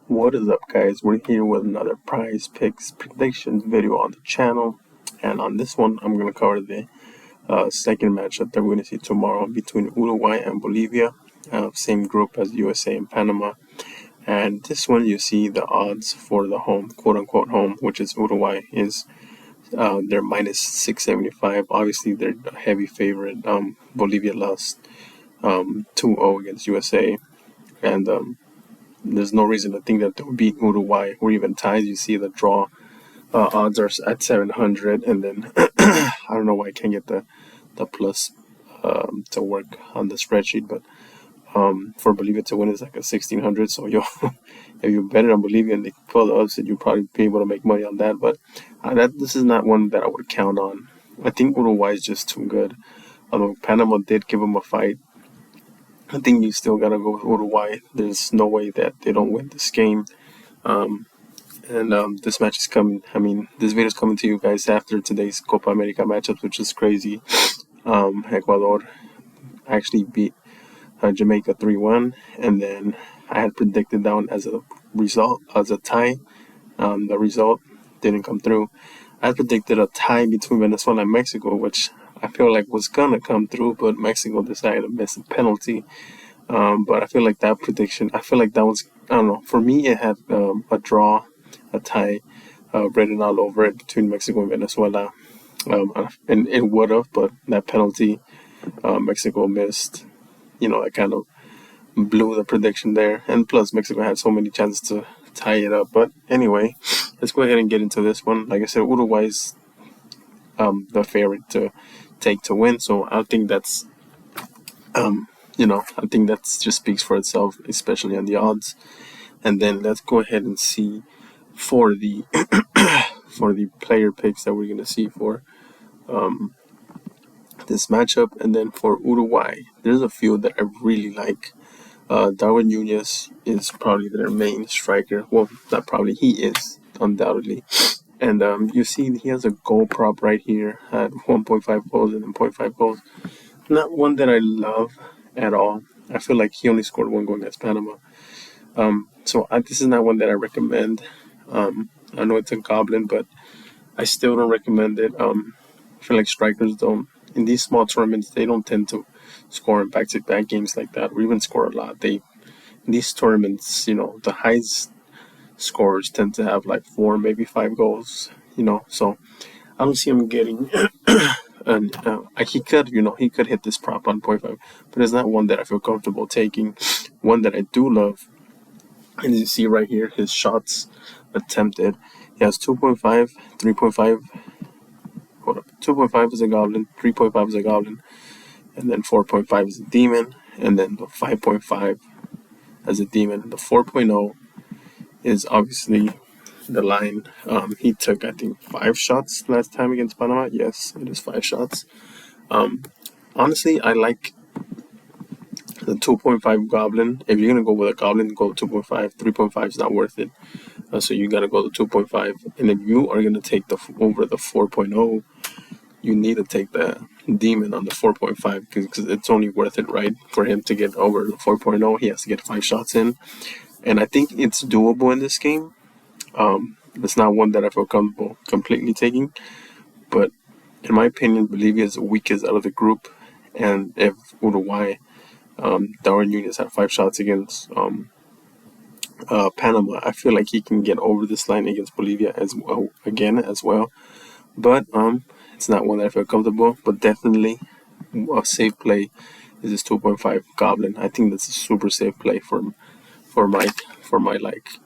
What is up, guys? We're here with another prize picks predictions video on the channel, and on this one I'm going to cover the second matchup that we're going to see tomorrow between Uruguay and Bolivia, same group as USA and Panama. And this one, you see the odds for the home, quote-unquote home, which is Uruguay, is they're minus 675. Obviously they're a heavy favorite. Bolivia lost 2-0 against USA, and there's no reason to think that they'll beat Uruguay or even ties. You see the draw odds are at 700, and then I don't know why I can't get the plus to work on the spreadsheet, but for Bolivia to win is like a 1600. So if you bet it on Bolivia and they pull the upset, you'll probably be able to make money on that. But this is not one that I would count on. I think Uruguay is just too good. Although Panama did give them a fight, I think you still gotta go with Uruguay. There's no way that they don't win this game. And this match is coming. I mean, this video is coming to you guys after today's Copa America matchups, which is crazy. Ecuador actually beat Jamaica 3-1, and then I had predicted that one as a result, as a tie. The result didn't come through. I predicted a tie between Venezuela and Mexico, which I feel like was gonna come through, but Mexico decided to miss a penalty. But I feel like that prediction, I feel like that was, I don't know, for me it had a draw, a tie written all over it between Mexico and Venezuela. And it would have, but that penalty Mexico missed, it kind of blew the prediction there. And plus, Mexico had so many chances to tie it up. But anyway, let's go ahead and get into this one. Like I said, Uruguay's the favorite to take to win, so I think that's I think that just speaks for itself, especially on the odds. And then let's go ahead and see for the for the player picks that we're gonna see for this matchup. And then for Uruguay, there's a few that I really like. Darwin Nunez is probably their main striker. Well, not probably, he is undoubtedly. And you see he has a goal prop right here at 1.5 goals and then 0.5 goals. Not one that I love at all. I feel like he only scored one goal against Panama. So this is not one that I recommend. I know it's a goblin, but I still don't recommend it. I feel like strikers don't, in these small tournaments, they don't tend to score in back-to-back games like that, or even score a lot. In these tournaments, the highest scorers tend to have like 4, maybe 5 goals. So I don't see him getting. And he could hit this prop on 0.5, but it's not one that I feel comfortable taking. One that I do love, and you see right here, his shots attempted. He has 2.5, 3.5. Hold up, 2.5 is a goblin, 3.5 is a goblin, and then 4.5 is a demon, and then the 5.5 as a demon. The 4.0 is obviously the line. He took, I think, 5 shots last time against Panama. Yes, it is 5 shots. Honestly, I like the 2.5 goblin. If you're gonna go with a goblin, go 2.5. 3.5 is not worth it. So you gotta go to 2.5. And if you are gonna take over the 4.0, you need to take the demon on the 4.5 because it's only worth it, right? For him to get over the 4.0, he has to get 5 shots in. And I think it's doable in this game. It's not one that I feel comfortable completely taking, but in my opinion, Bolivia is the weakest out of the group. And if Uruguay, Darwin Nunez had 5 shots against Panama, I feel like he can get over this line against Bolivia as well. But it's not one that I feel comfortable. But definitely a safe play is this 2.5 goblin. I think that's a super safe play for my like.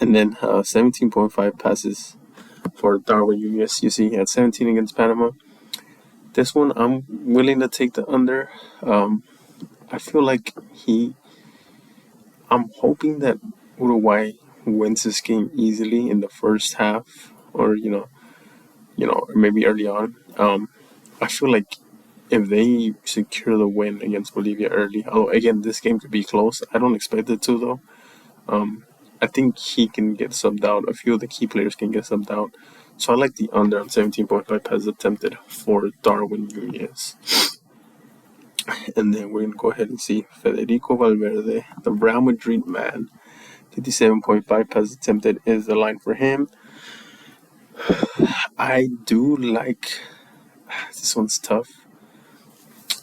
And then 17.5 passes for Darwin Nunez. You see, he had 17 against Panama. This one, I'm willing to take the under. I feel like I'm hoping that Uruguay wins this game easily in the first half, or or maybe early on. I feel like if they secure the win against Bolivia early, again, this game could be close. I don't expect it to though. I think he can get subbed out. A few of the key players can get subbed out. So I like the under on 17.5 passes attempted for Darwin Nunez. And then we're going to go ahead and see Federico Valverde, the Real Madrid man. 57.5 passes attempted is the line for him. I do like this one's tough.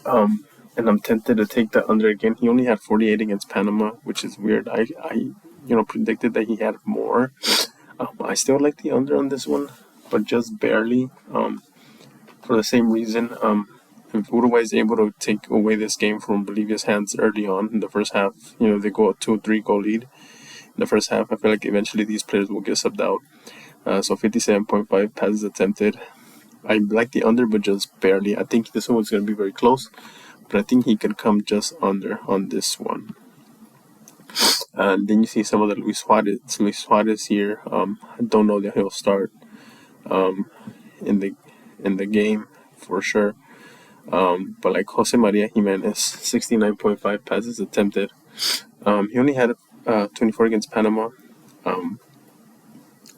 And I'm tempted to take the under again. He only had 48 against Panama, which is weird. I predicted that he had more. I still like the under on this one, but just barely. For the same reason. If Uruguay is able to take away this game from Bolivia's hands early on in the first half, they go a 2-3 goal lead in the first half. I feel like eventually these players will get subbed out. So 57.5 passes attempted. I like the under, but just barely. I think this one's going to be very close, but I think he could come just under on this one. And then you see some of the Luis Suarez here. I don't know that he'll start in the game for sure. But like Jose Maria Jimenez, 69.5 passes attempted. He only had 24 against Panama.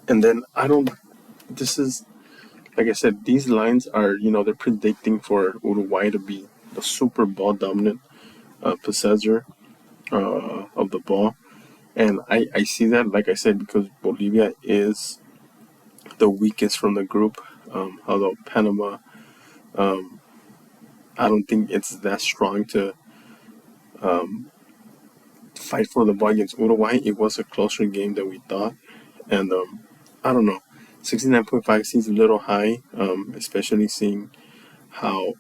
And then this is, like I said, these lines are, they're predicting for Uruguay to be the super ball dominant possessor of the ball. And I see that, like I said, because Bolivia is the weakest from the group. Although Panama, I don't think it's that strong to fight for the ball against Uruguay. It was a closer game than we thought. And I don't know. 69.5 seems a little high, especially seeing how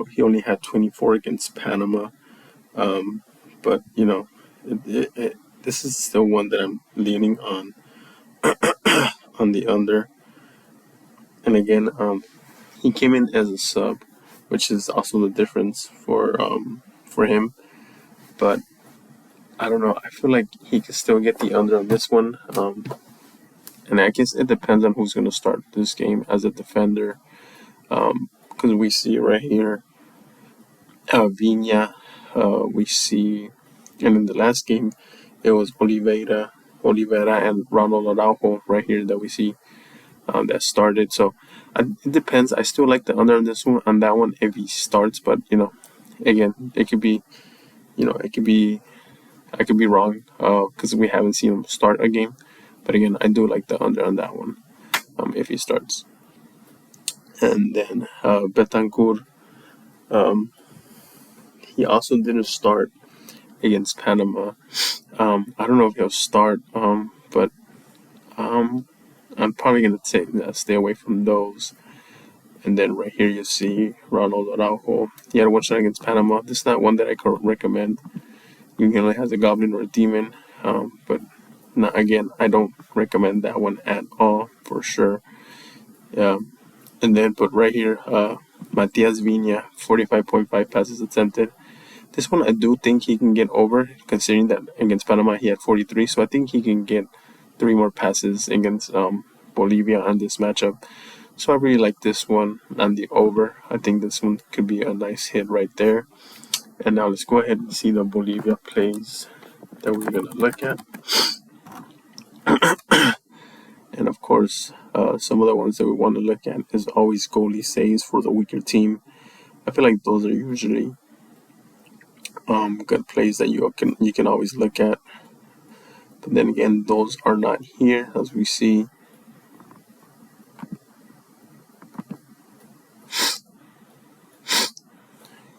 he only had 24 against Panama. But, this is still one that I'm leaning on the under. And again, he came in as a sub, which is also the difference for him. But I don't know. I feel like he can still get the under on this one. And I guess it depends on who's going to start this game as a defender. Because we see right here, Viña, we see, and in the last game, it was Olivera and Ronald Araujo right here that we see that started. So it depends. I still like the under on this one, on that one, if he starts. But, again, it could be, I could be wrong because we haven't seen him start a game. But again, I do like the under on that one if he starts. And then Betancourt, he also didn't start against Panama. I don't know if he'll start, but I'm probably going to stay away from those. And then right here you see Ronald Araujo. He had one shot against Panama. This is not one that I could recommend. You can only have a Goblin or a Demon. But again, I don't recommend that one at all for sure. And then, but right here, Matias Viña, 45.5 passes attempted. This one I do think he can get over, considering that against Panama he had 43. So I think he can get 3 more passes against Bolivia on this matchup. So I really like this one on the over. I think this one could be a nice hit right there. And now let's go ahead and see the Bolivia plays that we're going to look at. And of course, some of the ones that we want to look at is always goalie saves for the weaker team. I feel like those are usually good plays that you can always look at. But then again, those are not here, as we see.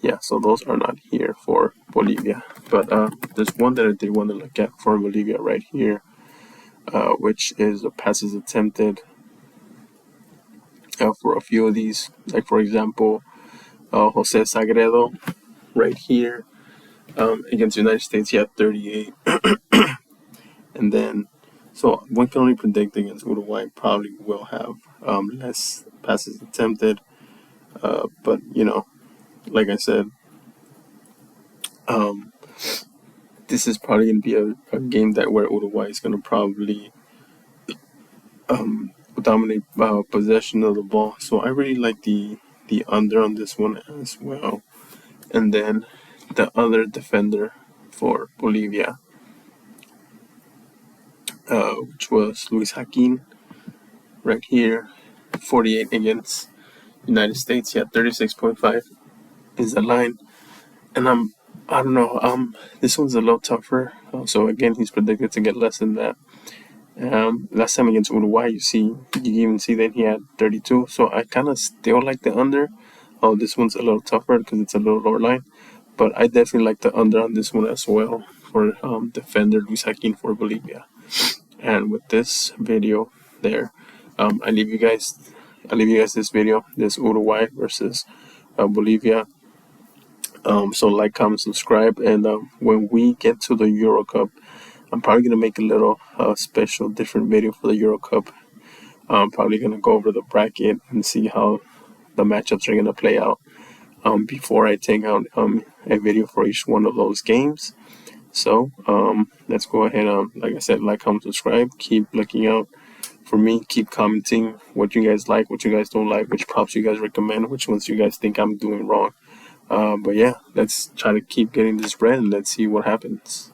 Yeah, so those are not here for Bolivia. But there's one that I did want to look at for Bolivia right here, which is the passes attempted for a few of these. Like, for example, Jose Sagredo right here against the United States, he had 38. And then, so one can only predict against Uruguay probably will have less passes attempted. But, like I said, this is probably going to be a game where Uruguay is going to probably dominate possession of the ball. So I really like the under on this one as well. And then the other defender for Bolivia, which was Luis Jaquin, right here, 48 against United States. He had 36.5 is the line. And I don't know. This one's a little tougher. So again, he's predicted to get less than that. Last time against Uruguay, you even see that he had 32. So I kind of still like the under. Oh, this one's a little tougher because it's a little lower line, but I definitely like the under on this one as well for defender Luis Hakin for Bolivia. And with this video there, I leave you guys. I leave you guys this video. This Uruguay versus Bolivia. So like, comment, subscribe, and when we get to the Euro Cup, I'm probably gonna make a little special, different video for the Euro Cup. I'm probably gonna go over the bracket and see how the matchups are gonna play out before I take out a video for each one of those games. So let's go ahead. Like I said, like, comment, subscribe. Keep looking out for me. Keep commenting what you guys like, what you guys don't like, which props you guys recommend, which ones you guys think I'm doing wrong. But yeah, let's try to keep getting this bread and let's see what happens.